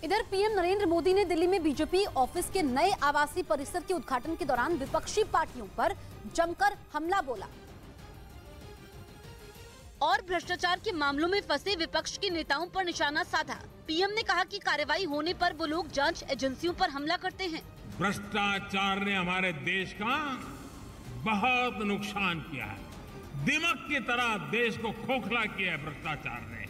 इधर पीएम नरेंद्र मोदी ने दिल्ली में बीजेपी ऑफिस के नए आवासीय परिसर के उद्घाटन के दौरान विपक्षी पार्टियों पर जमकर हमला बोला और भ्रष्टाचार के मामलों में फंसे विपक्ष के नेताओं पर निशाना साधा। पीएम ने कहा कि कार्रवाई होने पर वो लोग जांच एजेंसियों पर हमला करते हैं। भ्रष्टाचार ने हमारे देश का बहुत नुकसान किया है। दिमक की तरह देश को खोखला किया है भ्रष्टाचार ने।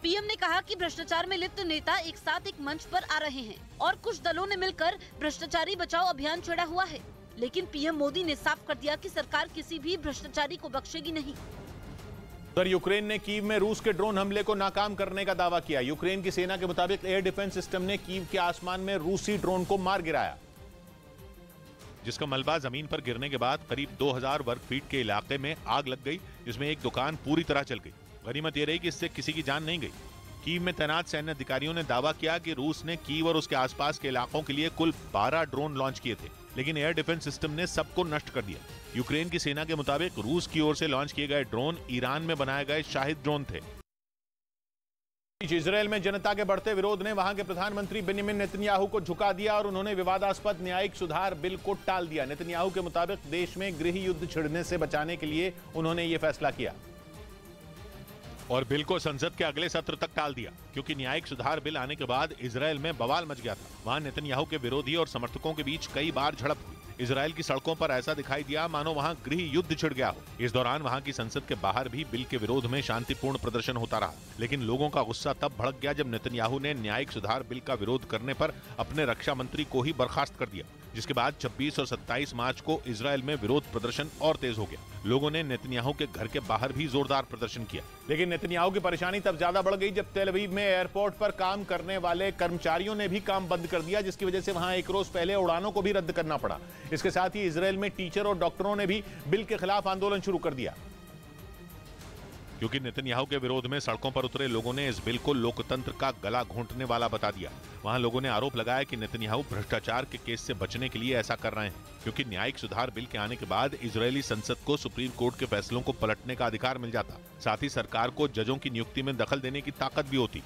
पीएम ने कहा कि भ्रष्टाचार में लिप्त नेता एक साथ एक मंच पर आ रहे हैं और कुछ दलों ने मिलकर भ्रष्टाचारी बचाओ अभियान छेड़ा हुआ है, लेकिन पीएम मोदी ने साफ कर दिया कि सरकार किसी भी भ्रष्टाचारी को बख्शेगी नहीं। उधर यूक्रेन ने कीव में रूस के ड्रोन हमले को नाकाम करने का दावा किया। यूक्रेन की सेना के मुताबिक एयर डिफेंस सिस्टम ने कीव के आसमान में रूसी ड्रोन को मार गिराया, जिसका मलबा जमीन पर गिरने के बाद करीब 2000 वर्ग फीट के इलाके में आग लग गई, जिसमें एक दुकान पूरी तरह जल गई। गनीमत यह रही कि इससे किसी की जान नहीं गई। कीव में तैनात सैन्य अधिकारियों ने दावा किया कि रूस ने कीव और उसके आसपास के इलाकों के लिए कुल 12 ड्रोन लॉन्च किए थे, लेकिन एयर डिफेंस सिस्टम ने सबको नष्ट कर दिया। यूक्रेन की सेना के मुताबिक रूस की ओर से लॉन्च किए गए ड्रोन ईरान में बनाए गए शाहिद ड्रोन थे। इजरायल में जनता के बढ़ते विरोध ने वहां के प्रधानमंत्री बेंजामिन नेतन्याहू को झुका दिया और उन्होंने विवादास्पद न्यायिक सुधार बिल को टाल दिया। नेतन्याहू के मुताबिक देश में गृह युद्ध छिड़ने से बचाने के लिए उन्होंने ये फैसला किया और बिल को संसद के अगले सत्र तक टाल दिया, क्योंकि न्यायिक सुधार बिल आने के बाद इजरायल में बवाल मच गया था। वहां नेतन्याहू के विरोधी और समर्थकों के बीच कई बार झड़प हुई। इजरायल की सड़कों पर ऐसा दिखाई दिया मानो वहां गृह युद्ध छिड़ गया हो। इस दौरान वहां की संसद के बाहर भी बिल के विरोध में शांतिपूर्ण प्रदर्शन होता रहा, लेकिन लोगों का गुस्सा तब भड़क गया जब नेतन्याहू ने न्यायिक सुधार बिल का विरोध करने पर अपने रक्षा मंत्री को ही बर्खास्त कर दिया, जिसके बाद 26 और 27 मार्च को इजरायल में विरोध प्रदर्शन और तेज हो गया। लोगों ने नेतन्याहू के घर के बाहर भी जोरदार प्रदर्शन किया। लेकिन नेतन्याहू की परेशानी तब ज्यादा बढ़ गई जब तेल अवीव में एयरपोर्ट पर काम करने वाले कर्मचारियों ने भी काम बंद कर दिया, जिसकी वजह से वहां एक रोज पहले उड़ानों को भी रद्द करना पड़ा। इसके साथ ही इजरायल में टीचर और डॉक्टरों ने भी बिल के खिलाफ आंदोलन शुरू कर दिया, क्योंकि नेतन्याहू के विरोध में सड़कों पर उतरे लोगों ने इस बिल को लोकतंत्र का गला घोंटने वाला बता दिया। वहां लोगों ने आरोप लगाया कि नेतन्याहू भ्रष्टाचार के केस से बचने के लिए ऐसा कर रहे हैं, क्योंकि न्यायिक सुधार बिल के आने के बाद इजरायली संसद को सुप्रीम कोर्ट के फैसलों को पलटने का अधिकार मिल जाता। साथ ही सरकार को जजों की नियुक्ति में दखल देने की ताकत भी होती।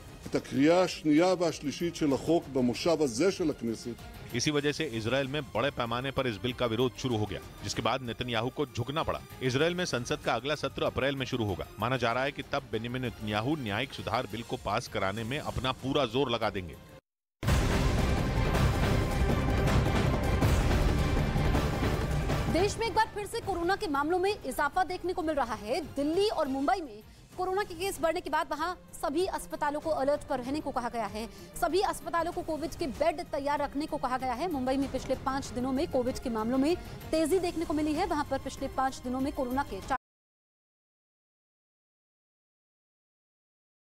इसी वजह से इजरायल में बड़े पैमाने पर इस बिल का विरोध शुरू हो गया, जिसके बाद नेतन्याहू को झुकना पड़ा। इजरायल में संसद का अगला सत्र अप्रैल में शुरू होगा। माना जा रहा है कि तब बेंजामिन नेतन्याहू न्यायिक सुधार बिल को पास कराने में अपना पूरा जोर लगा देंगे। देश में एक बार फिर से कोरोना के मामलों में इजाफा देखने को मिल रहा है। दिल्ली और मुंबई में कोरोना के केस बढ़ने के बाद वहां सभी अस्पतालों को अलर्ट पर रहने को कहा गया है। सभी अस्पतालों को कोविड के बेड तैयार रखने को कहा गया है। मुंबई में पिछले 5 दिनों में कोविड के मामलों में तेजी देखने को मिली है। वहां पर पिछले 5 दिनों में कोरोना के